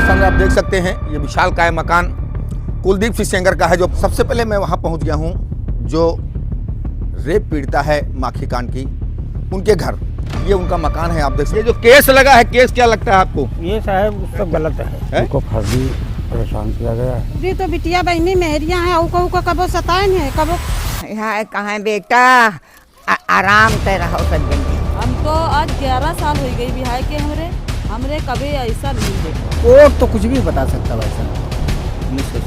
सामने आप देख सकते हैं ये विशालकाय मकान कुलदीप सिंह सेंगर का है। जो सबसे पहले मैं वहां पहुंच गया हूं जो रेप पीड़िता है माखी कांड की, उनके घर, ये उनका मकान है। आप देख सकते हैं ये जो केस लगा है, केस क्या लगता है आपको? ये साहब सब गलत है, उनको फर्जी परेशान किया गया है। जी तो बिटिया बहनी मेहरिया है, उको कबो सताएं है, कबो यहाँ कहाँ बेटा आराम से रहो सब दिन। हमको आज 11 साल हो गई बिहार के, हमरे कभी ऐसा नहीं देखा। कोर्ट तो कुछ भी बता सकता भाई साहब,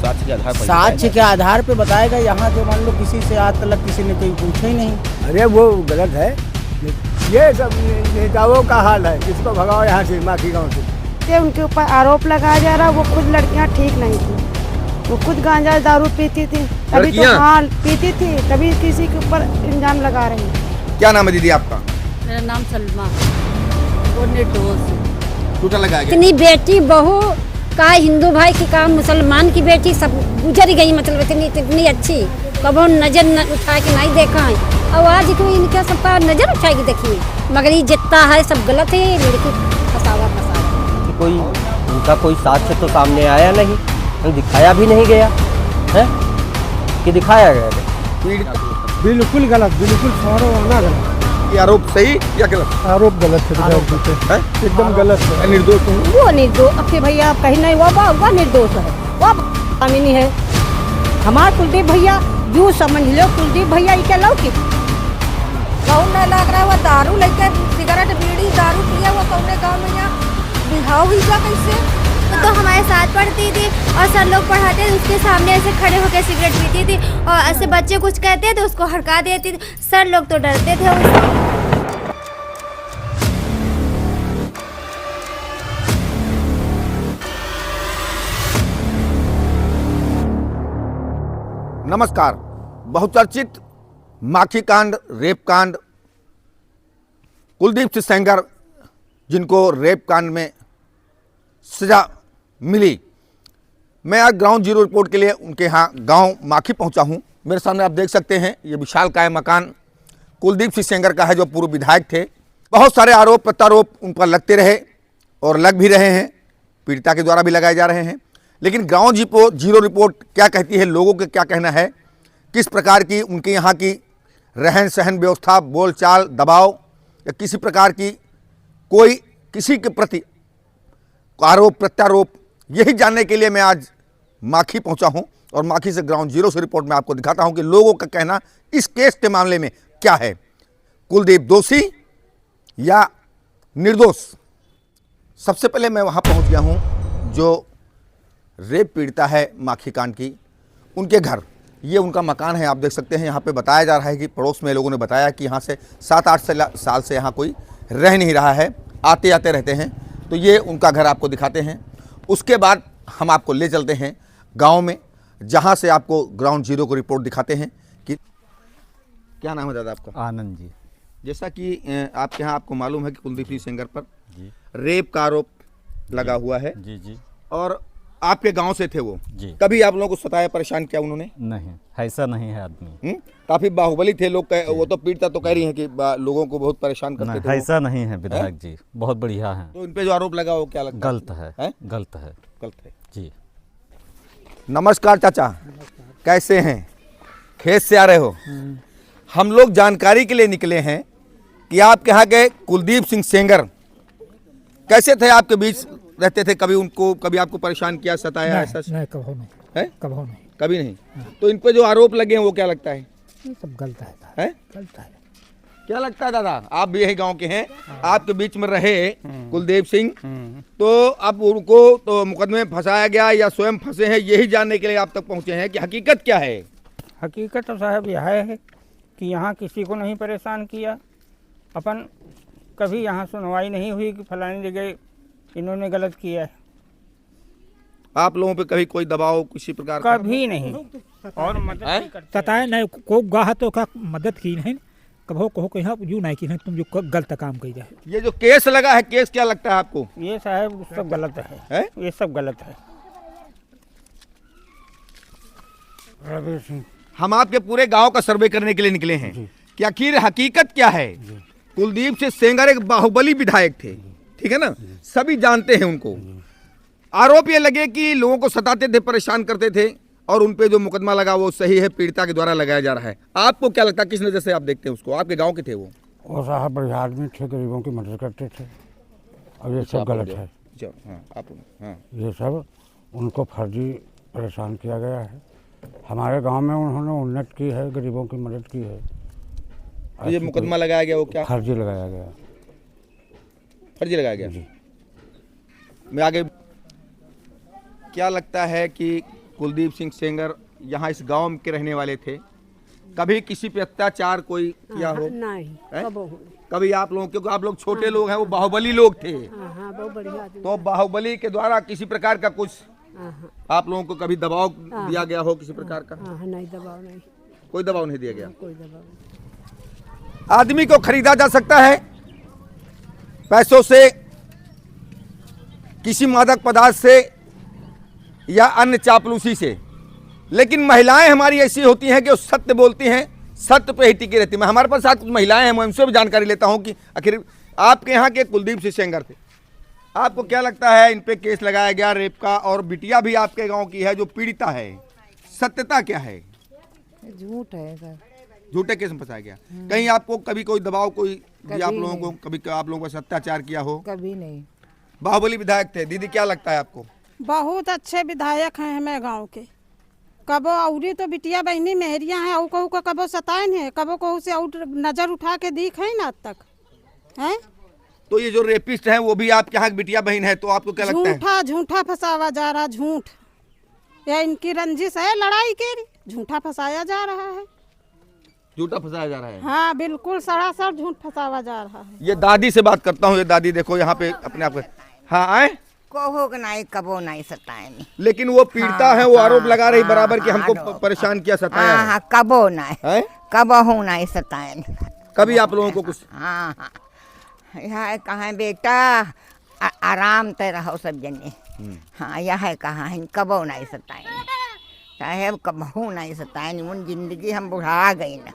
साक्ष्य के आधार पर साक्ष्य के आधार पे बताएगा। यहाँ जो मान लो किसी से आज तक किसी ने कोई पूछा ही नहीं। अरे वो गलत है, ये सब नेताओं का हाल है, किसको भगाओ यहाँ से माखी गाँव से। उनके ऊपर आरोप लगाया जा रहा, वो खुद लड़कियां ठीक नहीं थी, वो खुद गांजा दारू पीती थी, तभी तो हाँ पीती थी, तभी किसी के ऊपर इल्जाम लगा रही है। क्या नाम है दीदी आपका? मेरा नाम सलमा, वो निर्दोष। टूटा लगाया गया। इतनी बेटी बहू का हिंदू भाई की का मुसलमान की बेटी सब गुजर गई, मतलब इतनी अच्छी कबो नजर न उठा के नहीं देखा है। और आज कोई इनका सबका नजर उठाएगी देखिए, मगर ये जितना है सब गलत है। लड़की फसावा कोई उनका कोई साक्ष्य तो सामने आया नहीं, दिखाया भी नहीं गया है कि दिखाया गया। बिल्कुल गलत, बिल्कुल आना गलत। ये आरोप सही या गलत? आरोप गलत है, एकदम गलत है। निर्दोष हूँ। वो निर्दोष अब भैया कहीं नहीं, वो निर्दोष है, वो कानूनी है। हमारे कुलदीप भैया यूँ समझ लो, कुलदीप भैया ये क्या लौकी कौन न लग रहा है, वो दारू लेकर सिगरेट बीड़ी दारू पिया वो कौन गाँव में यहाँ बिहाव हुई जा कैसे? तो हमारे साथ पढ़ती थी और सर लोग पढ़ाते थे, उसके सामने ऐसे खड़े होकर सिगरेट पीती थी और ऐसे बच्चे कुछ कहते थे उसको हड़का देती थी। सर लोग तो डरते थे उससे। नमस्कार। बहुचर्चित माखी कांड, रेप कांड, कुलदीप सिंह सेंगर जिनको रेप कांड में सजा मिली, मैं आज ग्राउंड जीरो रिपोर्ट के लिए उनके यहाँ गांव माखी पहुंचा हूं। मेरे सामने आप देख सकते हैं ये विशालकाय मकान कुलदीप सिंह सेंगर का है जो पूर्व विधायक थे। बहुत सारे आरोप प्रत्यारोप उन पर लगते रहे और लग भी रहे हैं, पीड़िता के द्वारा भी लगाए जा रहे हैं। लेकिन ग्राउंड जीरो रिपोर्ट क्या कहती है, लोगों का क्या कहना है, किस प्रकार की उनके यहाँ की रहन सहन व्यवस्था, बोलचाल, दबाव या किसी प्रकार की कोई किसी के प्रति आरोप प्रत्यारोप, यही जानने के लिए मैं आज माखी पहुंचा हूं। और माखी से ग्राउंड जीरो से रिपोर्ट में आपको दिखाता हूं कि लोगों का कहना इस केस के मामले में क्या है। कुलदीप दोषी या निर्दोष? सबसे पहले मैं वहां पहुंच गया हूं जो रेप पीड़िता है माखी कांड की, उनके घर, ये उनका मकान है। आप देख सकते हैं यहाँ पे बताया जा रहा है कि पड़ोस में लोगों ने बताया कि यहाँ से 7-8 साल से यहाँ कोई रह नहीं रहा है, आते जाते रहते हैं। तो ये उनका घर आपको दिखाते हैं। उसके बाद हम आपको ले चलते हैं गांव में, जहां से आपको ग्राउंड जीरो को रिपोर्ट दिखाते हैं कि क्या नाम है दादा आपका? आनंद जी। जैसा कि आपके यहाँ आपको मालूम है कि कुलदीप सिंह सेंगर पर रेप का आरोप लगा हुआ है। जी जी। और आपके गांव से थे वो जी। कभी आप लोगों को सताया परेशान किया उन्होंने? नहीं, ऐसा नहीं है आदमी। काफी बाहुबली थे लोग, वो तो पीड़िता तो कह रही हैं कि लोगों को बहुत परेशान करते थे। ऐसा नहीं है विधायक जी, बहुत बढ़िया है। तो इन पे जो आरोप लगा वो क्या लगता है? गलत है, गलत है, गलत है जी। नमस्कार चाचा, कैसे हैं? खेत से आ रहे हो? हम लोग जानकारी के लिए निकले हैं कि आपके यहाँ के कुलदीप सिंह सेंगर कैसे थे, आपके बीच रहते थे, कभी आपको परेशान किया, सताया? ऐसा नहीं, कभी नहीं है, कभी नहीं। तो इन पे जो आरोप लगे हैं वो क्या लगता है? ये सब गलत है, गलत है। क्या लगता है दादा, आप भी यही गांव के हैं, आपके बीच में रहे कुलदीप सिंह, तो अब उनको तो मुकदमे में फंसाया गया या स्वयं फंसे हैं, यही जानने के लिए आप तक पहुंचे हैं कि हकीकत क्या है? हकीकत तो साहब यह है कि यहाँ किसी को नहीं परेशान किया, अपन कभी यहाँ सुनवाई नहीं हुई कि फलानी जगह इन्होंने गलत किया है। आप लोगों पे कभी कोई दबाव किसी प्रकार का? कभी नहीं। और मदद नहीं करते। सताए नहीं, को गाह तो का मदद की नहीं, कहो कहीं यूँ नहीं कि नहीं तुम जो गलत काम कर जाए। ये जो केस लगा है, केस क्या लगता है आपको? ये साहब सब गलत है, ये सब गलत है। रवि सिंह, हम आपके पूरे गांव का सर्वे करने के लिए निकले हैं कि आखिर हकीकत क्या है। कुलदीप सिंह सेंगर एक बाहुबली विधायक थे, ठीक है ना, सभी जानते हैं उनको। आरोप ये लगे कि लोगों को सताते थे, परेशान करते थे, और उन पे जो मुकदमा लगा वो सही है, पीड़िता के द्वारा लगाया जा रहा है। आपको क्या लगता है, किस नज़र से आप देखते हैं उसको? आपके गांव के थे वो साहब बढ़िया आदमी थे, गरीबों की मदद करते थे, और ये सब गलत है। हाँ, ये सब उनको फर्जी परेशान किया गया है। हमारे गांव में उन्होंने उन्नत की है, गरीबों की मदद की है। तो ये मुकदमा लगाया गया वो क्या फर्जी लगाया गया? फर्जी लगाया गया जी। मैं आगे, क्या लगता है कि कुलदीप सिंह सेंगर यहाँ इस गांव के रहने वाले थे, कभी किसी पे अत्याचार कोई किया हो? नहीं, कभी आप लोगों, क्योंकि आप लोग छोटे लोग हैं, वो बाहुबली लोग थे, बहुत बढ़िया। तो बाहुबली के द्वारा किसी प्रकार का कुछ आप लोगों को कभी दबाव दिया गया हो किसी प्रकार का? नहीं, दबाव नहीं, कोई दबाव नहीं दिया गया। कोई दबाव नहीं। आदमी को खरीदा जा सकता है पैसों से, किसी मादक पदार्थ से या अन्य चापलूसी से, लेकिन महिलाएं हमारी ऐसी होती हैं कि वो सत्य बोलती हैं, सत्य पे ही टिकी रहती है। हमारे पास साथ कुछ महिलाएं हैं, मैं उनसे भी जानकारी लेता हूं कि आखिर आपके यहाँ के कुलदीप सिंह सेंगर थे, आपको क्या लगता है इन पे केस लगाया गया रेप का, और बिटिया भी आपके गांव की है जो पीड़िता है, सत्यता क्या है? झूठ है सर, झूठे केस में फंसाया गया। कहीं आपको कभी कोई दबाव कोई दिया आप लोगों को, कभी आप लोगों को अत्याचार किया हो? कभी नहीं। बाहुबली विधायक थे, दीदी क्या लगता है आपको? बहुत अच्छे विधायक हैं हमें गांव के। कबो औरी तो बिटिया बहनी मेहरिया हैं, और कहू को कबो सताइन है, कबो कहू से नजर उठा के दिख है ना अब तक हैं। तो ये जो रेपिस्ट हैं वो भी आपके यहाँ बिटिया बहन है, तो आपको क्या लगता है? झूठा झूठा फंसावा जा रहा, झूठ, या इनकी रंजिश है लड़ाई के, झूठा फंसाया जा रहा है, झूठा फंसाया जा रहा है। हाँ बिल्कुल, सरासर झूठ फंसावा जा रहा है। ये दादी से बात करता हूँ। ये दादी देखो यहाँ पे अपने आप, हाँ आए, कहो नहीं, कबो नहीं सताएंगे, लेकिन वो पीड़िता है, वो आरोप लगा रही बराबर कि हमको परेशान किया, सताया है। कबो नहीं, कबहू नहीं सताएंगे। कभी आप लोगों को कुछ? हाँ, यह कहाँ बेटा, आराम से रहो सब जने। हाँ, यह कहाँ है, कबो नहीं सताएंगे साहेब, कबहू नहीं सताएंगे। उन जिंदगी हम बुढ़ा गई ना।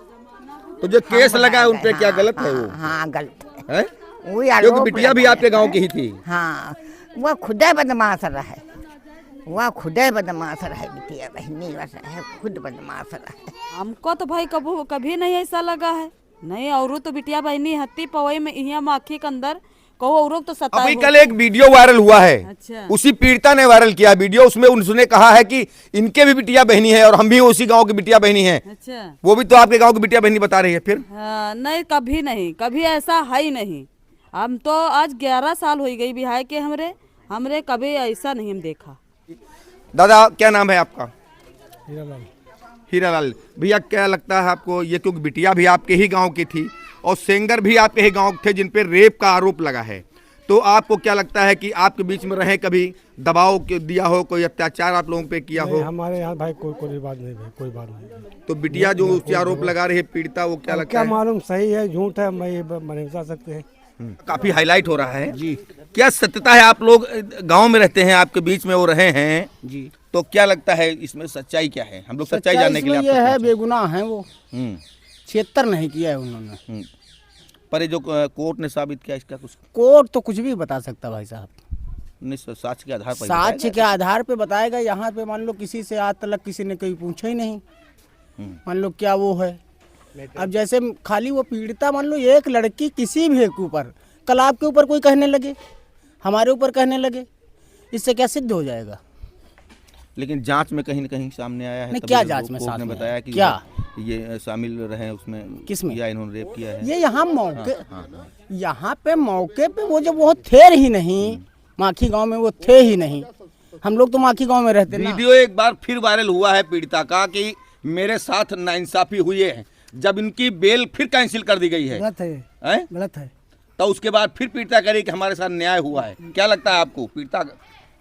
तो जो केस लगा है उन पे क्या गलत है वो? हाँ गलत है, क्योंकि बिटिया भी आपके गांव की ही थी। हाँ, वह खुदे बदमाश रहे, वह खुदे बदमाश रहे, बिटिया बहनी है खुद बदमाश रहे। हमको तो भाई कभी नहीं ऐसा लगा है, नहीं। और तो बिटिया बहनी हत्ती पवई में यहाँ माखी के अंदर कहो, और तो सताए। अभी कल एक वीडियो वायरल हुआ है, अच्छा। उसी पीड़िता ने वायरल किया वीडियो, उसमें उसने कहा है कि इनके भी बिटिया बहनी है और हम भी उसी गांव की बिटिया बहनी है। अच्छा, वो भी तो आपके गांव की बिटिया बहनी बता रही है फिर? नहीं, कभी नहीं, कभी ऐसा है ही नहीं। हम तो आज 11 साल हो गई बिहार के, हमरे कभी ऐसा नहीं हम देखा। दादा क्या नाम है आपका? हीरालाल। भैया क्या लगता है आपको, ये क्योंकि बिटिया भी आपके ही गांव की थी और सेंगर भी आपके ही गांव के थे जिन पे रेप का आरोप लगा है, तो आपको क्या लगता है कि आपके बीच में रहे, कभी दबाव दिया हो, कोई अत्याचार आप लोगों पे किया हो? हमारे यहाँ भाई कोई बात नहीं भाई, कोई बात नहीं। तो बिटिया जो उसके आरोप लगा रही है पीड़िता, वो क्या लगता क्या है? मालूम सही है झूठ है, मैं नहीं बता सकते हैं। काफी हाईलाइट हो रहा है जी। क्या सत्यता है? आप लोग गांव में रहते हैं, आपके बीच में वो रहे हैं जी, तो क्या लगता है इसमें सच्चाई क्या है? हम लोग सच्चाई जानने के लिए ये है, बेगुनाह है वो, क्षेत्र नहीं किया है उन्होंने, पर ये जो कोर्ट ने साबित किया इसका कुछ? कोर्ट तो कुछ भी बता सकता भाई साहब, साक्ष्य के आधार पर, साक्ष्य के आधार पे बताएगा। यहाँ पे मान लो किसी से आज तक किसी ने कहीं पूछा ही नहीं, मान लो क्या वो है। अब जैसे खाली वो पीड़िता, मान लो एक लड़की किसी भी के ऊपर, कल आपके ऊपर कोई कहने लगे, हमारे ऊपर कहने लगे, इससे क्या सिद्ध हो जाएगा? लेकिन जांच में कहीं न कहीं सामने आया है। नहीं, क्या जांच में सामने बताया कि क्या ये शामिल रहे उसमें, किसमें या इन्होंने रेप किया है? ये यहाँ मौके, यहाँ पे मौके पे वो जब वो थे ही नहीं, माखी गांव में वो थे ही नहीं, हम लोग तो माखी गांव में रहते ना। वीडियो एक बार फिर वायरल हुआ है पीड़िता का कि मेरे साथ नाइंसाफी हुई है, जब इनकी बेल फिर कैंसिल कर दी गई है। गलत है, गलत है। तो उसके बाद फिर पीड़िता कह रही है कि हमारे साथ न्याय हुआ है। क्या लगता है आपको, पीड़िता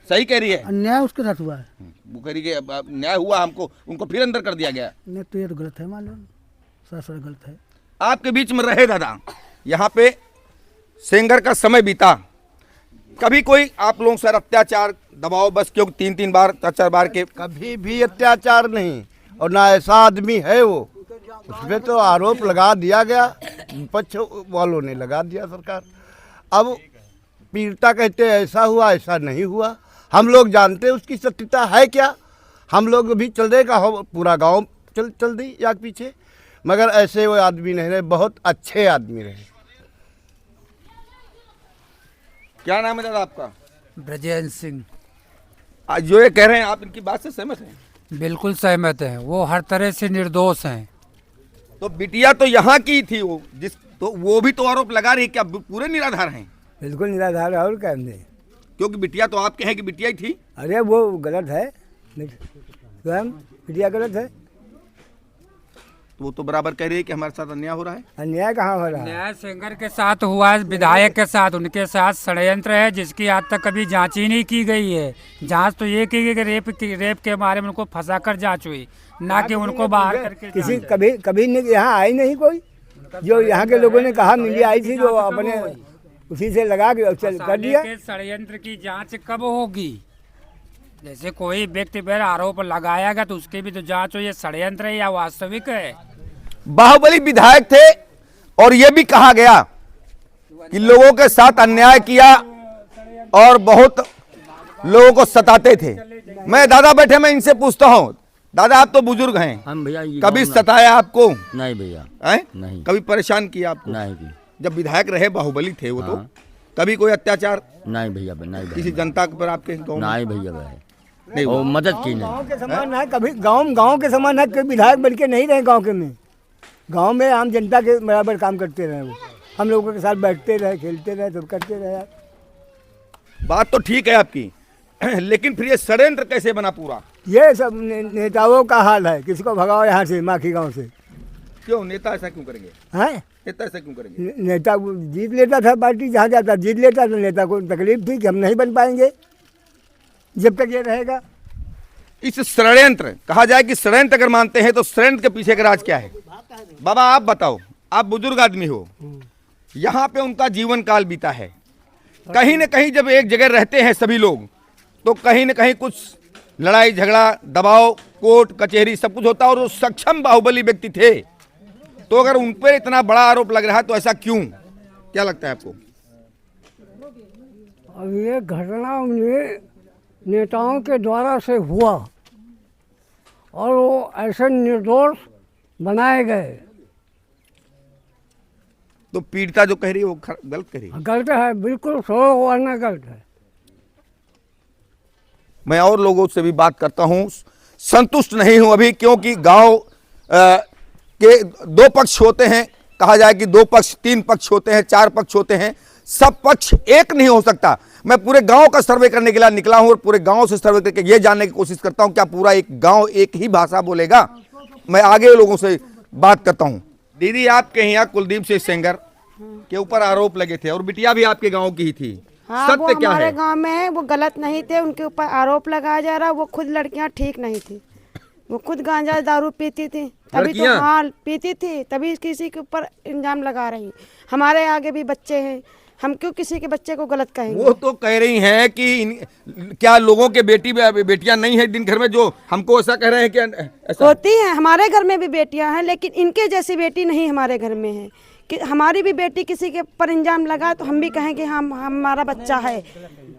सही कह रही है? अन्याय उसके साथ हुआ है, वो कह रही है कि न्याय हुआ हमको, उनको फिर अंदर कर दिया गया। नहीं तो ये तो गलत है, मान लो सर गलत है। आपके बीच में रहे दादा, यहाँ पे सेंगर का समय बीता, कभी कोई आप लोगों से अत्याचार दबाव, बस क्योंकि 3-3 बार 4-4 बार के? कभी भी अत्याचार नहीं, और ना ऐसा आदमी है वो, उसमें तो आरोप लगा दिया गया, पक्ष वालों ने लगा दिया सरकार। अब पीड़िता कहते ऐसा हुआ, ऐसा नहीं हुआ, हम लोग जानते उसकी सत्यता है क्या। हम लोग भी चल देगा पूरा गांव चल दी या पीछे, मगर ऐसे वो आदमी नहीं रहे, बहुत अच्छे आदमी रहे। क्या नाम है दादा आपका? ब्रजेंद्र सिंह। आज जो ये कह रहे हैं आप इनकी बात से सहमत हैं? बिल्कुल सहमत हैं, वो हर तरह से निर्दोष हैं। तो बिटिया तो यहाँ की थी, वो भी तो आरोप लगा रही है, क्या पूरे निराधार हैं? बिल्कुल निराधार है, और क्या हमने, क्योंकि बिटिया तो आपके हैं कि बिटिया ही थी। अरे वो गलत है, स्वयं बिटिया गलत है। वो तो बराबर कह रही है कि हमारे साथ अन्याय हो रहा है। अन्याय कहाँ हो रहा है? न्याय सेंगर के साथ हुआ है, विधायक के साथ, उनके साथ षड्यंत्र है जिसकी आज तक कभी जांच ही नहीं की गई है। जांच तो ये की गई कि रेप के बारे में उनको फंसाकर जांच हुई, ना कि उनको बाहर करके। किसी कभी यहाँ आई नहीं कोई, जो यहाँ के लोगों ने कहा, मीडिया आई थी जो अपने उसी से लगा के कर दिया। षड्यंत्र की जाँच कब होगी? जैसे कोई व्यक्ति पर आरोप लगाया गया तो उसकी भी तो जांच हो, ये षड्यंत्र है या वास्तविक है। बाहुबली विधायक थे और ये भी कहा गया कि लोगों के साथ अन्याय किया और बहुत लोगों को सताते थे। मैं दादा बैठे, मैं इनसे पूछता हूँ, दादा आप तो बुजुर्ग हैं, हम भैया कभी सताया आपको? नहीं भैया, नहीं। कभी परेशान किया आपको? नहीं। जब विधायक रहे, बाहुबली थे वो, तो कभी कोई अत्याचार? नहीं भैया, नहीं। किसी जनता पर आपके गाँव? नहीं भैया, नहीं, वो मदद की नहीं। गाँव के समान है, कभी गाँव के समान है, कोई विधायक बन के नहीं रहे गाँव के में। गांव में आम जनता के बराबर काम करते रहे, वो हम लोगों के साथ बैठते रहे, खेलते रहे, सब करते रहे। बात तो ठीक है आपकी, लेकिन फिर ये षड्यंत्र कैसे बना पूरा? ये सब नेताओं का हाल है, किसको भगाओ यहाँ से, माखी गांव से। क्यों नेता ऐसा क्यों करेंगे? हैं? नेता ऐसा क्यों करेंगे? नेता जीत लेता था, पार्टी जहाँ जाता जीत लेता, तो नेता को तकलीफ थी कि हम नहीं बन पाएंगे जब तक ये रहेगा। इस षड्यंत्र, कहा जाए कि षड्यंत्र अगर मानते हैं तो षड्यंत्र के पीछे का राज क्या है? बाबा आप बताओ, आप बुजुर्ग आदमी हो, यहाँ पे उनका जीवन काल बीता है, कहीं न कहीं जब एक जगह रहते हैं सभी लोग, तो कहीं न कहीं कुछ लड़ाई झगड़ा, दबाव, कोर्ट कचहरी सब कुछ होता है, और वो सक्षम बाहुबली व्यक्ति थे, तो अगर उन पर इतना बड़ा आरोप लग रहा है तो ऐसा क्यों? क्या लगता है आपको? अब ये घटना उन्हें नेताओं के द्वारा से हुआ और वो ऐसे निर्दोष बनाए गए। तो पीड़िता जो कह रही है वो गलत कह रही है? गलत है, बिल्कुल 100% गलत है। मैं और लोगों से भी बात करता हूं, संतुष्ट नहीं हूं अभी, क्योंकि गांव के दो पक्ष होते हैं, कहा जाए कि 2 पक्ष 3 पक्ष होते हैं, 4 पक्ष होते हैं, सब पक्ष एक नहीं हो सकता। मैं पूरे गांव का सर्वे करने के लिए निकला हूं और पूरे गांव से सर्वे करके ये जानने की कोशिश करता हूं क्या पूरा एक गांव एक ही भाषा बोलेगा। मैं आगे लोगों से बात करता हूं। दीदी आपके यहाँ कुलदीप सिंह सेंगर के ऊपर आरोप लगे थे और बिटिया भी आपके गाँव की ही थी, सत्य क्या है? हमारे गाँव में है, वो गलत नहीं थे, उनके ऊपर आरोप लगाया जा रहा। वो खुद लड़कियां ठीक नहीं थी, वो खुद गांजा दारू पीती थी, तभी तो हाल पीती थी, तभी किसी के ऊपर इल्जाम लगा रही। हमारे आगे भी बच्चे हैं, हम क्यों किसी के बच्चे को गलत कहेंगे? वो तो कह रही हैं कि क्या लोगों के बेटियां नहीं है दिन घर में, जो हमको ऐसा कह रहे हैं कि ऐसा होती हैं। हमारे घर में भी बेटियां हैं, लेकिन इनके जैसी बेटी नहीं हमारे घर में है। कि हमारी भी बेटी किसी के ऊपर इंजाम लगा तो हम भी कहेंगे हम हमारा बच्चा है।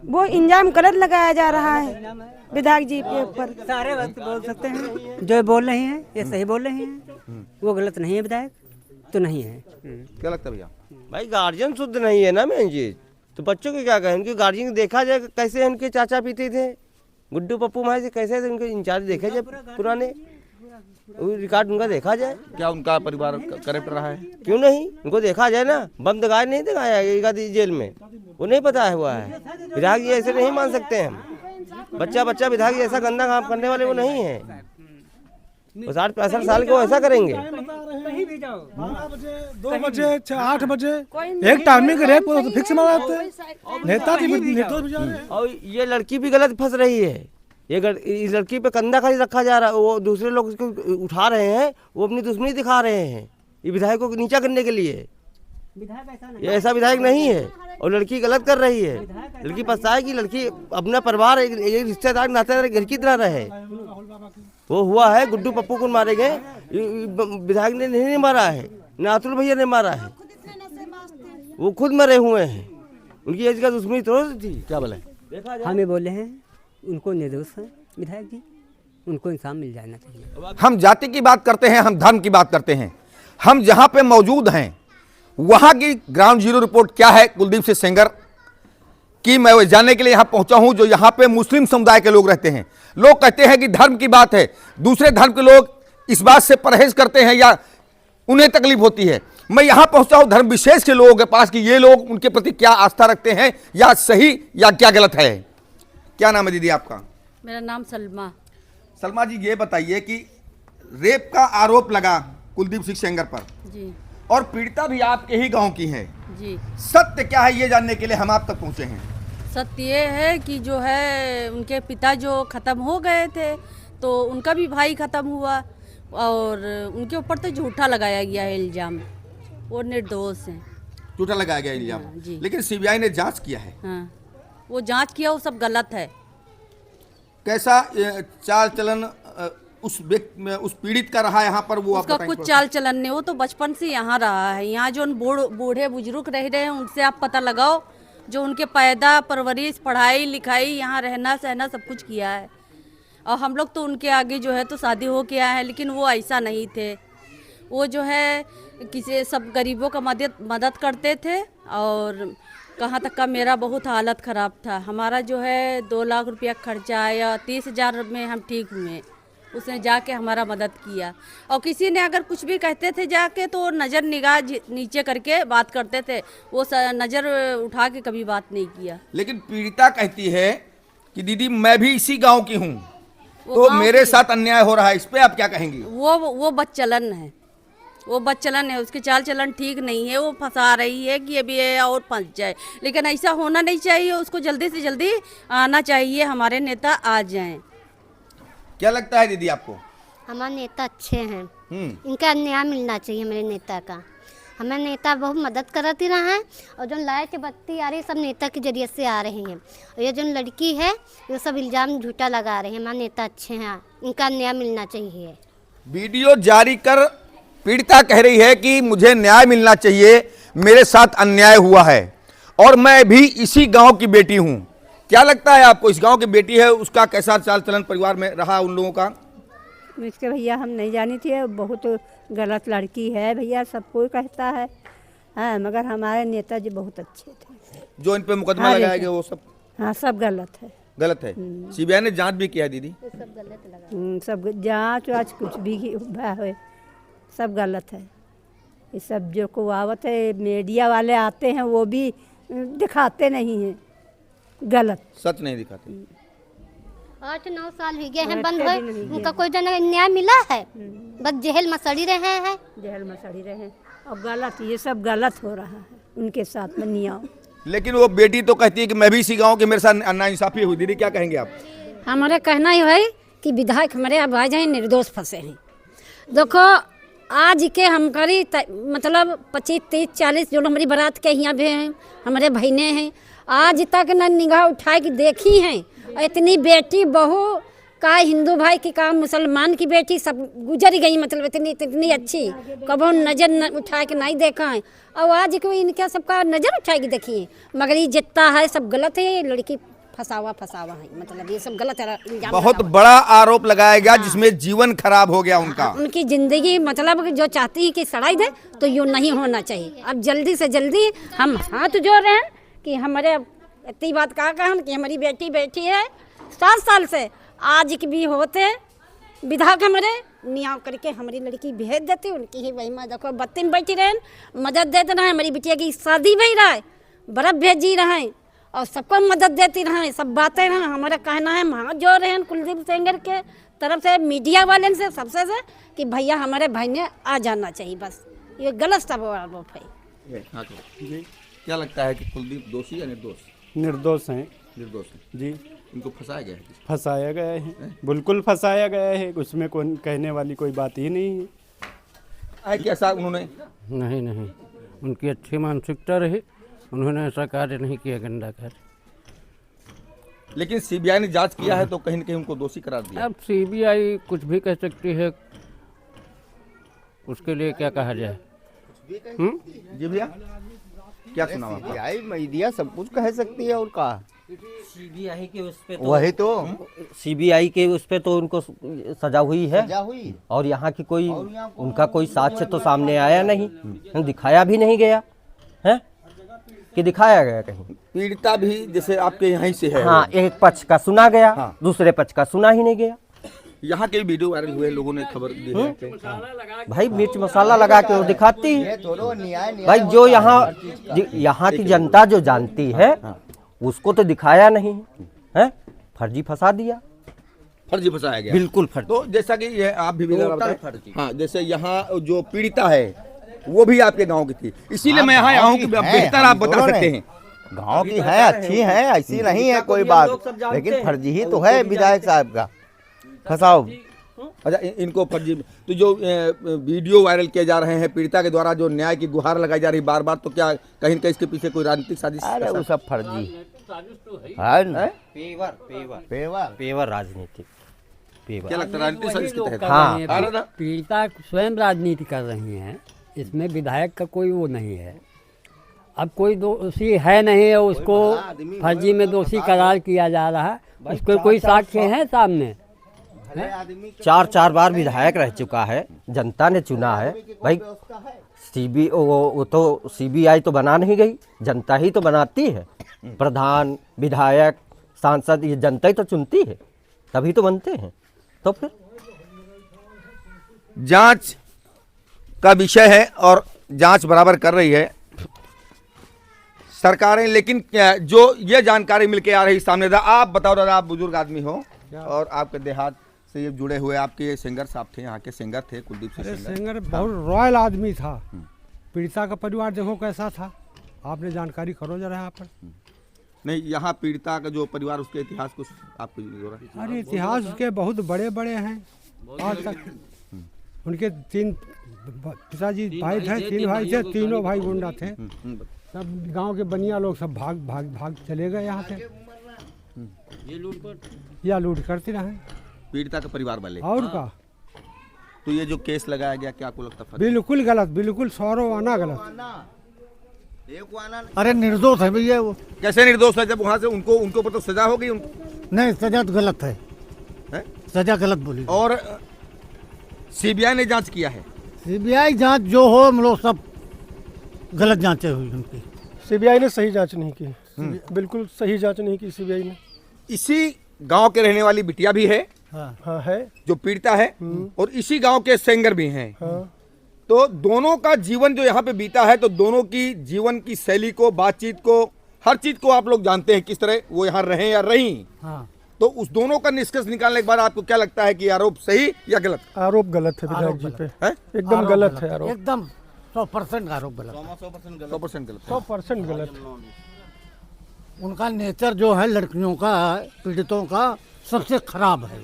वो इंजाम गलत लगाया जा रहा है विधायक जी के ऊपर। सारे वक्त बोल सकते हैं, जो बोल रहे हैं ये सही बोल रहे हैं, वो गलत नहीं है, विधायक तो नहीं है। क्या लगता है भैया? भाई गार्जियन शुद्ध नहीं है ना मेन चीज, तो बच्चों को क्या कहें? उनके गार्जियन देखा जाए कैसे उनके चाचा पीते थे, गुड्डू पप्पू माई से कैसे थे उनके इंचार्ज देखे जाए, पुराने रिकॉर्ड उनका देखा जाए। क्या उनका परिवार करप्ट रहा है? क्यों नहीं, उनको देखा जाए ना। बम दगाए नहीं दिखाया जेल में, वो नहीं पता है हुआ है। विधायक जी ऐसे नहीं मान सकते हम, बच्चा विधायक जी ऐसा गंदा काम करने वाले वो नहीं है। 60-65 साल के वो ऐसा करेंगे? 2 बजे 8 बजे एक टाइमिंग रेप फिक्स मारते नेता थी। और ये लड़की भी गलत फंस रही है, ये इस लड़की पे कंधा खाली रखा जा रहा है, वो दूसरे लोग उसको उठा रहे हैं, वो अपनी दुश्मनी दिखा रहे हैं ये विधायक को नीचा करने के लिए। ये ऐसा विधायक नहीं है और लड़की गलत कर रही है। लड़की पछताए कि लड़की अपना परिवार एक रिश्तेदार नातेदार घर की तरह रहे। वो हुआ है, गुड्डू पप्पू को मारे गए, विधायक ने नहीं मारा है, न अतुल भैया ने मारा है, वो खुद मरे हुए हैं। उनकी एज का दुश्मनी थोड़ी थी। क्या बोले? हम ही बोले हैं उनको निर्दोष हैं विधायक जी, उनको इंसाफ मिल जाना चाहिए। हम जाति की बात करते हैं, हम धर्म की बात करते हैं, हम जहां पे मौजूद हैं वहां की ग्राउंड जीरो रिपोर्ट क्या है कुलदीप सिंह सेंगर की, मैं जानने के लिए यहां पहुंचा हूं। जो यहां पे मुस्लिम समुदाय के लोग रहते हैं, लोग कहते हैं कि धर्म की बात है, दूसरे धर्म के लोग इस बात से परहेज करते हैं या उन्हें तकलीफ होती है। मैं यहां पहुंचा हूं धर्म विशेष के लोगों के पास कि ये लोग उनके प्रति क्या आस्था रखते हैं, या सही या क्या गलत है। क्या नाम है दीदी आपका? मेरा नाम सलमा। सलमा जी, ये बताइए कि रेप का आरोप लगा कुलदीप सिंह सेंगर पर जी, और पीड़िता भी आपके ही गांव की है जी, सत्य क्या है ये जानने के लिए हम आप तक पहुंचे हैं। सत्य ये है कि जो है उनके पिता जो ख़त्म हो गए थे तो उनका भी भाई ख़त्म हुआ और उनके ऊपर तो झूठा लगाया गया है इल्ज़ाम, वो निर्दोष हैं। झूठा लगाया गया इल्जाम, जी। लेकिन सीबीआई ने जांच किया है। हाँ, वो जांच किया, वो सब गलत है। कैसा चाल चलन उस पीड़ित का रहा यहाँ पर, वो आप उसका बताएं कुछ थोड़ा। चाल चलन नहीं, वो तो बचपन से यहाँ रहा है। यहाँ जो बूढ़े बुजुर्ग रह रहे हैं उनसे आप पता लगाओ, जो उनके पैदा परवरिश पढ़ाई लिखाई यहाँ रहना सहना सब कुछ किया है। और हम लोग तो उनके आगे जो है तो शादी हो के आए हैं, लेकिन वो ऐसा नहीं थे। वो जो है किसी सब गरीबों का मदद करते थे और कहाँ तक का मेरा बहुत हालत ख़राब था। हमारा जो है 2 लाख रुपया खर्चा आया, 30,000 में हम ठीक हुए। उसने जाके हमारा मदद किया और किसी ने अगर कुछ भी कहते थे जाके तो नज़र निगाह नीचे करके बात करते थे, वो नज़र उठा के कभी बात नहीं किया। लेकिन पीड़िता कहती है कि दीदी मैं भी इसी गांव की हूँ, तो मेरे साथ अन्याय हो रहा है, इस पे आप क्या कहेंगी? वो बदचलन है, वो बदचलन है, उसकी चाल चलन ठीक नहीं है। वो फंसा रही है कि अभी ये और फंस जाए, लेकिन ऐसा होना नहीं चाहिए। उसको जल्दी से जल्दी आना चाहिए, हमारे नेता आ जाएं। क्या लगता है दीदी आपको? हमारे नेता अच्छे हैं, इनका न्याय मिलना चाहिए मेरे नेता का। हमें नेता बहुत मदद करती रहा है और जो लाइट की बत्ती आ रही है सब नेता के जरिए से आ रही हैं। और ये जो लड़की है ये सब इल्ज़ाम झूठा लगा रहे हैं। हमारे नेता अच्छे हैं, इनका न्याय मिलना चाहिए। वीडियो जारी कर पीड़िता कह रही है कि मुझे न्याय मिलना चाहिए, मेरे साथ अन्याय हुआ है और मैं भी इसी गांव की बेटी हूं। क्या लगता है आपको, इस गांव की बेटी है, उसका कैसा चाल चलन परिवार में रहा उन लोगों का? इसके भैया हम नहीं जानी थी, बहुत गलत लड़की है भैया, सब कोई कहता है। हाँ, मगर हमारे नेताजी बहुत अच्छे थे। जो इन पे मुकदमा लगाया गया वो सब? हाँ, सब गलत है। गलत है। सीबीआई ने जांच भी किया है दीदी? सब गलत लगा। सब जांच आज कुछ भी है, सब गलत है। ये सब जो को आवत है मीडिया वाले आते हैं वो भी दिखाते नहीं हैं, गलत सच नहीं दिखाते। 8-9 साल हो गए हैं बंद हुए, उनका कोई न्याय मिला है? बस जेल में सड़ी रहे हैं, जेल में सड़ी रहे हैं। और गलत, ये सब गलत हो रहा है उनके साथ में न्याय। लेकिन वो बेटी तो कहती है कि मैं भी इसी गांव के, मेरे साथ नाइंसाफी हुई। दीदी क्या कहेंगे आप? हमारा कहना ही है कि विधायक हमारे अब आ जाए, निर्दोष फंसे हैं। देखो आज के हमारी मतलब 25, 30, 40 जो हमारी बारात के यहाँ भी हैं, हमारे बहने हैं, आज तक न निगाह उठा के देखी हैं। इतनी बेटी बहू का हिंदू भाई की का मुसलमान की बेटी सब गुजर गई, मतलब इतनी अच्छी कबो नज़र न उठा के नहीं देखा है। और आज को इनका सबका नज़र उठा के देखी है, मगर ये जितना है सब गलत है। लड़की फसावा है, मतलब ये सब गलत है। बहुत बड़ा आरोप लगाया गया जिसमें जीवन खराब हो गया उनका। उनकी जिंदगी मतलब जो चाहती है कि सड़ाई दे, तो यूँ नहीं होना चाहिए। अब जल्दी से जल्दी हम हाथ जोड़ रहे हैं कि हमारे इतनी बात कहा कि हमारी बेटी बैठी है 7 साल से, आज की भी होते विधायक हमारे न्याय करके हमारी लड़की भेज देती, उनकी ही वही माँ देखो बत्ती में बैठी रहे, मदद देते रहे। हमारी बिटिया की शादी भी रहा है, बर्फ भेजी रहे और सबको मदद देती रहे, सब बातें रहे। हमारा कहना है हाथ जोड़ रहे हैं कुलदीप सेंगर के तरफ से, मीडिया वाले से, सबसे से कि भैया हमारे भाई ने आ जाना चाहिए। बस ये गलत सब आरोप है। क्या लगता है कि कुलदीप दोषी या निर्दोष? निर्दोष हैं। निर्दोष है जी। इनको फंसाया गया है? फंसाया गया है, बिल्कुल फंसाया गया है, उसमें कौन कहने वाली कोई बात ही नहीं है। कैसा उन्होंने? नहीं, उनकी अच्छी मानसिकता रही, उन्होंने ऐसा कार्य नहीं किया, गंदा कार्य। लेकिन सीबीआई ने जांच किया है तो कहीं न कहीं उनको दोषी करार दिया। अब सीबीआई कुछ भी कह सकती है, उसके लिए क्या कहा जाए? जी भैया क्या सुना? मीडिया सब कुछ कह सकती है और कहा सीबीआई के उस पे वही तो सीबीआई के उस पे तो उनको सजा हुई है, सजा हुई। और यहाँ की कोई उनका कोई साक्ष्य तो सामने आया नहीं, दिखाया भी नहीं गया है कि दिखाया गया कहीं। पीड़िता भी जैसे आपके यहीं से है। हाँ, एक पक्ष का सुना गया, दूसरे पक्ष का सुना ही नहीं गया। यहाँ के वीडियो वायरल हुए, लोगों ने खबर दी है। भाई मिर्च मसाला लगा के वो दिखाती है। भाई जो यहाँ की जनता जो जानती है उसको तो दिखाया नहीं है, फर्जी फंसा दिया, फर्जी फंसाया गया, बिल्कुल फर्जी। तो जैसा कि ये आप भी फर्जी। हाँ, जैसे यहाँ जो पीड़िता है वो भी आपके गांव की थी, इसीलिए मैं यहाँ आया हूँ कि बेहतर आप बता सकते हैं। गांव की है, अच्छी है, ऐसी नहीं है कोई बात, लेकिन फर्जी ही तो है विधायक साहब का फंसाओ। अच्छा, इनको फर्जी तो जो वीडियो वायरल किए जा रहे हैं पीड़िता के द्वारा, जो न्याय की गुहार लगाई जा रही बार बार, तो क्या कहीं न कहीं इसके पीछे कोई राजनीतिक साजिश? अरे वो सब फर्जी है ना, पेवर राजनीतिक पेवर। क्या लगता है राजनीतिक साजिश के तहत? हाँ, पीड़िता स्वयं राजनीति कर रही हैं, इसमें विधायक का कोई वो नहीं है। अब कोई दोषी है नहीं है, उसको फर्जी में दोषी करार किया जा रहा है, उसको कोई साक्ष्य है सामने? 4 बार विधायक रह चुका है, जनता ने चुना है। भाई वो तो सीबीआई तो बना नहीं गई, जनता ही तो बनाती है। प्रधान, विधायक, सांसद, ये जनता ही तो चुनती है, तभी तो बनते हैं। तो फिर जांच का विषय है और जांच बराबर कर रही है सरकारें, लेकिन जो ये जानकारी मिलके आ रही सामने, आप बताओ दादा, आप बुजुर्ग आदमी हो और आपके देहात से ये जुड़े हुए, आपके सिंगर साहब थे, यहाँ के सिंगर थे कुलदीप सिंह सिंगर, बहुत रॉयल आदमी था। पीड़िता का परिवार देखो कैसा था, आपने जानकारी करो जरा यहाँ पर। नहीं, यहाँ पीड़िता का जो परिवार, उसके इतिहास कुछ आपको जोड़ा? अरे इतिहास उसके बहुत बड़े बड़े हैं, आज तक उनके 3 पिताजी भाई थे, 3 भाई थे, तीनों भाई गुंडा थे। सब गांव के बनिया लोग सब भाग चले गए यहाँ से, या लूट करते रहे पीड़िता का परिवार वाले। और का तो ये जो केस लगाया गया, क्या आपको लगता है? बिल्कुल गलत, बिल्कुल 100 आना गलत। अरे निर्दोष है भैया वो। कैसे निर्दोष है जब वहाँ से उनको ऊपर तो सजा हो गई? नहीं, सजा तो गलत है, सजा गलत बोली। और सीबीआई ने जांच किया है, सीबीआई जांच जो हो, हम लोग सब गलत जांचें हुई उनकी। सीबीआई ने सही जांच नहीं की, बिल्कुल सही जांच नहीं की सीबीआई ने। इसी गांव के रहने वाली बिटिया भी है, हाँ है, जो पीड़िता है, और इसी गांव के सिंगर भी हैं। तो दोनों का जीवन जो यहाँ पे बीता है, तो दोनों की जीवन की शैली को, बातचीत को, हर चीज को आप लोग जानते हैं किस तरह वो यहाँ रहे या रही। तो उस दोनों का निष्कर्ष निकालने के बाद आपको क्या लगता है कि आरोप सही या गलत? आरोप गलत है विधायक जी पे, एकदम गलत है आरोप, एकदम 100% आरोप गलत, 100% गलत। उनका नेचर जो है लड़कियों का, पीड़ितों का, सबसे खराब है।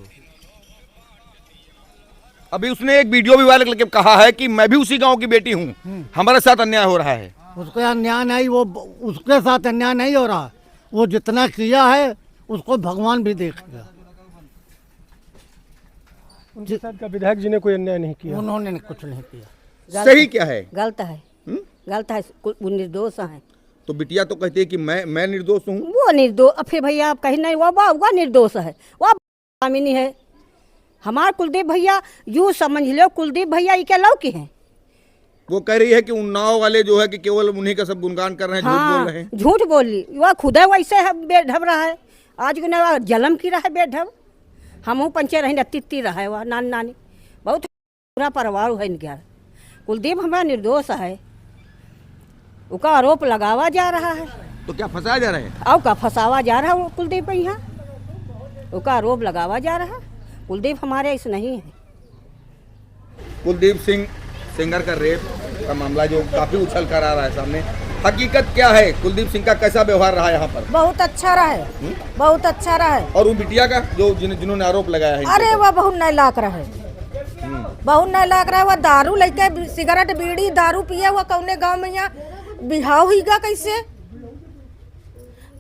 अभी उसने एक वीडियो भी वायरल करके कहा है कि मैं भी उसी गांव की बेटी हूं, हमारे साथ अन्याय हो रहा है। उसको अन्याय नहीं, वो उसके साथ अन्याय नहीं हो रहा, वो जितना किया है उसको भगवान भी देखेगा। उनके साथ का विधायक जी ने कोई अन्याय नहीं किया, उन्होंने कुछ नहीं किया। सही क्या है? गलत है, गलत है, वो निर्दोष है। तो बिटिया तो कहती है कि मैं निर्दोष हूँ। वो निर्दोष, फिर भैया आप कहीं नहीं, वो निर्दोष है, वो कामिनी है। हमारे कुलदीप भैया, यूँ समझ लो कुलदीप भैया ये क्या लौकी हैं। वो कह रही है कि उन्नाव वाले जो है कि केवल उन्हीं का सब गुणगान कर रहे हैं, झूठ बोल रहे हैं। झूठ बोली, वह खुद वैसे है, बेढब रहा है, आज को जलम की रहा है बेढब। हम पंचे रही नती रहा है, वह नानी बहुत पूरा परिवार है इनके। कुलदीप हमारा निर्दोष है, उसका आरोप लगावा जा रहा है। तो क्या फंसाया जा रहा है? और का फंसावा जा रहा है कुलदीप यहाँ, उसका आरोप लगावा जा रहा है। कुलदीप हमारे ऐसे नहीं है। कुलदीप सिंह सिंगर का रेप का मामला जो काफी उछल कर आ रहा है सामने, हकीकत क्या है? कुलदीप सिंह का कैसा व्यवहार रहा यहाँ पर? बहुत अच्छा रहा है, बहुत अच्छा रहा है। और वो बिटिया का जो जिन्होंने आरोप लगाया है, अरे वह बहुत नालायक रहा है, बहुत नालायक रहा है। वह दारू लेके, सिगरेट बीड़ी दारू पिए, वह कौने गाँव में यहाँ बिहाव हुईगा कैसे?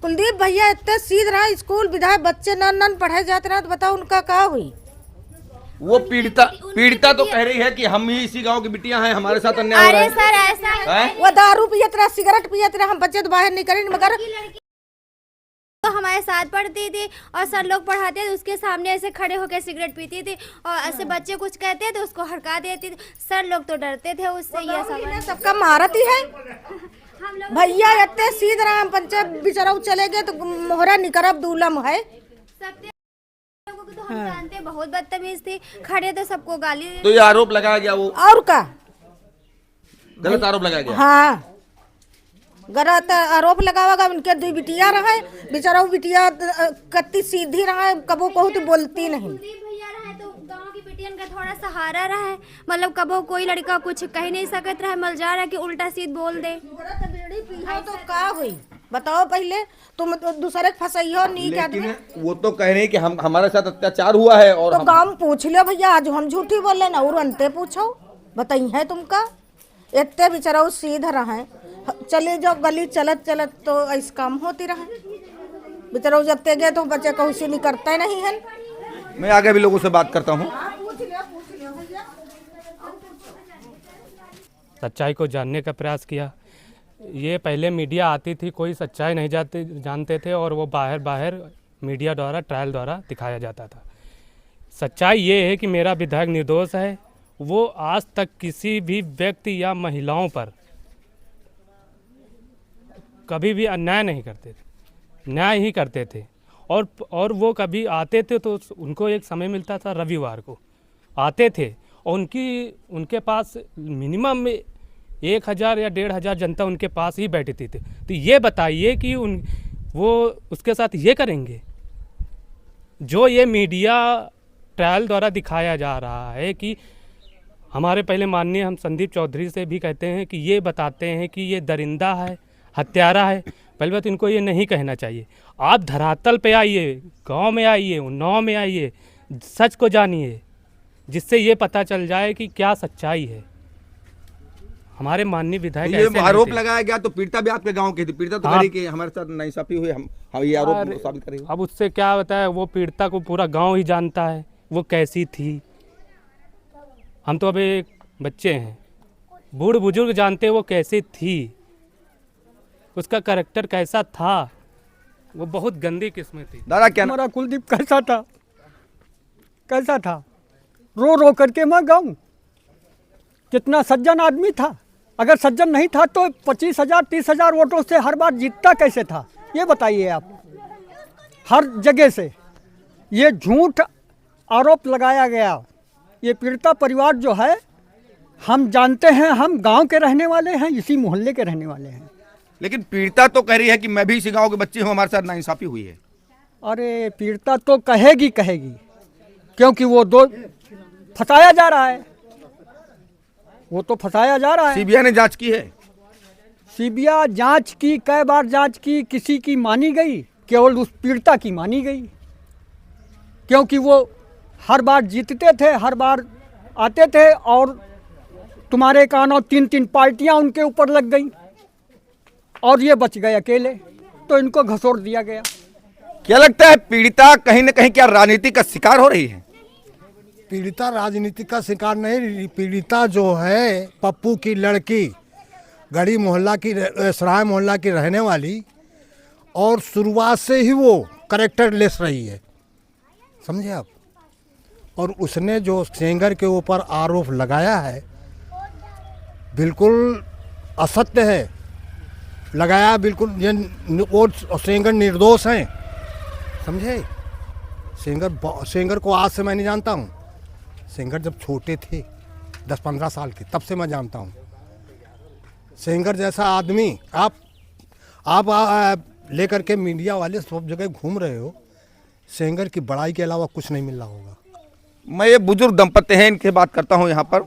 कुलदीप भैया इतने सीध रहा, स्कूल विधायक बच्चे नन पढ़ाए जाते रहा, तो बताओ उनका क्या हुई? वो पीड़िता तो कह रही है कि हम ही इसी गांव की बिटियां हैं, हमारे साथ अन्याय हो रहा है। अरे सर ऐसा वो दारू पियत रहा, सिगरेट पियत रहा, हम बच्चे तो बाहर नहीं करेंगे, मगर तो हमारे साथ पढ़ती थी और सर लोग पढ़ाते थे, उसके सामने ऐसे खड़े होकर सिगरेट पीती थी और ऐसे बच्चे कुछ कहते थे उसको हड़का देती थी। सर लोग तो डरते थे उससे। ये सब सबका मारती है भैया, इतने सीध राम पंचे बिचरा चले गए तो मोहरा निकरब दूलम है। लोगों को तो हम जानते हैं, बहुत बदतमीज थी, खड़े तो सबको गाली। तो ये आरोप लगाया गया, वो और का गलत आरोप लगाया गया। हाँ, गलत आरोप लगावा। उनके दो बिटिया रहे, बेचारा बिटिया कत्ती सीधी रहा, कबो कहू तो बोलती नहीं। भैया रहे तो गांव की बेटियन का थोड़ा सहारा रहे, मतलब कबो कोई लड़का कुछ कह नहीं सकत रहे, मल जा रहा कि उल्टा सीध बोल दे। तो का हुई बताओ, पहले तुम दूसरे के फंसइयो नहीं। लेकिन वो तो कह रहे हैं कि हम हमारे साथ अत्याचार हुआ है। और तो गांव पूछ लियो भैया, आज हम झूठी बोले ना, और अंते पूछो बताई है तुमका। इतने बेचारा सीधा रहे, चले जाओ गली चलत चलत तो ऐसा काम होती रहे। बेचारा जब ते गए तो बच्चे को उसी नहीं करता नहीं है। मैं आगे भी लोगों से बात करता हूँ। सच्चाई को जानने का प्रयास किया। ये पहले मीडिया आती थी, कोई सच्चाई नहीं जानते थे और वो बाहर मीडिया द्वारा ट्रायल द्वारा दिखाया जाता था। सच्चाई ये है कि मेरा विधायक निर्दोष है। वो आज तक किसी भी व्यक्ति या महिलाओं पर कभी भी अन्याय नहीं करते थे, न्याय ही करते थे। और वो कभी आते थे तो उनको एक समय मिलता था, रविवार को आते थे और उनके पास मिनिमम में 1000 या 1500 जनता उनके पास ही बैठती थी। तो ये बताइए कि वो उसके साथ ये करेंगे जो ये मीडिया ट्रायल द्वारा दिखाया जा रहा है। कि हमारे पहले माननीय हम संदीप चौधरी से भी कहते हैं कि ये बताते हैं कि ये दरिंदा है, हत्यारा है। पहले बात इनको ये नहीं कहना चाहिए। आप धरातल पे आइए, गांव में आइए, उन्नाव में आइए, सच को जानिए, जिससे ये पता चल जाए कि क्या सच्चाई है। हमारे माननीय विधायक ये आरोप लगाया गया तो पीड़िता भी आपके गांव की थी। पीड़िता तो कह कि हमारे साथ नाइंसाफी हुई, हम ये आरोप साबित करेंगे। अब उससे क्या होता है, वो पीड़िता को पूरा गांव ही जानता है वो कैसी थी। हम तो अभी बच्चे हैं, बूढ़ बुजुर्ग जानते हैं वो कैसी थी, उसका कैरेक्टर कैसा था। वो बहुत गंदी किस्म थी। दादा क्या हमारा कुलदीप कैसा था, रो रो करके मैं गाऊं। कितना सज्जन आदमी था। अगर सज्जन नहीं था तो 25,000 30,000 वोटों से हर बार जीतता कैसे था, ये बताइए आप। हर जगह से ये झूठ आरोप लगाया गया। ये पीड़िता परिवार जो है, हम जानते हैं, हम गांव के रहने वाले हैं, इसी मोहल्ले के रहने वाले हैं। लेकिन पीड़िता तो कह रही है कि मैं भी इसी गांव के बच्चे हूं, हमारे साथ नाइंसाफी हुई है। अरे पीड़िता तो कहेगी, क्योंकि वो दो फंसाया जा रहा है, वो तो फंसाया जा रहा है। सीबीआई ने जांच की है। सीबीआई जांच की, कई बार जांच की, किसी की मानी गई, केवल उस पीड़िता की मानी गई। क्योंकि वो हर बार जीतते थे, हर बार आते थे और तुम्हारे कानों 3-3 पार्टियां उनके ऊपर लग गई और ये बच गए अकेले, तो इनको घसोड़ दिया गया। क्या लगता है पीड़िता कहीं न कहीं क्या राजनीति का शिकार हो रही है? पीड़िता राजनीति का शिकार नहीं, पीड़िता जो है पप्पू की लड़की, गढ़ी मोहल्ला की, सराय मोहल्ला की रहने वाली, और शुरुआत से ही वो कैरेक्टर लेस रही है, समझे आप। और उसने जो सेंगर के ऊपर आरोप लगाया है बिल्कुल असत्य है, लगाया बिल्कुल। ये वो सेंगर निर्दोष हैं, समझे। सेंगर को आज से मैं नहीं जानता हूँ। सेंगर जब छोटे थे 10-15 साल के, तब से मैं जानता हूँ। सेंगर जैसा आदमी आप लेकर के मीडिया वाले सब जगह घूम रहे हो, सेंगर की बड़ाई के अलावा कुछ नहीं मिल रहा होगा। मैं ये बुजुर्ग दंपत्ति हैं, इनके बात करता हूँ यहाँ पर।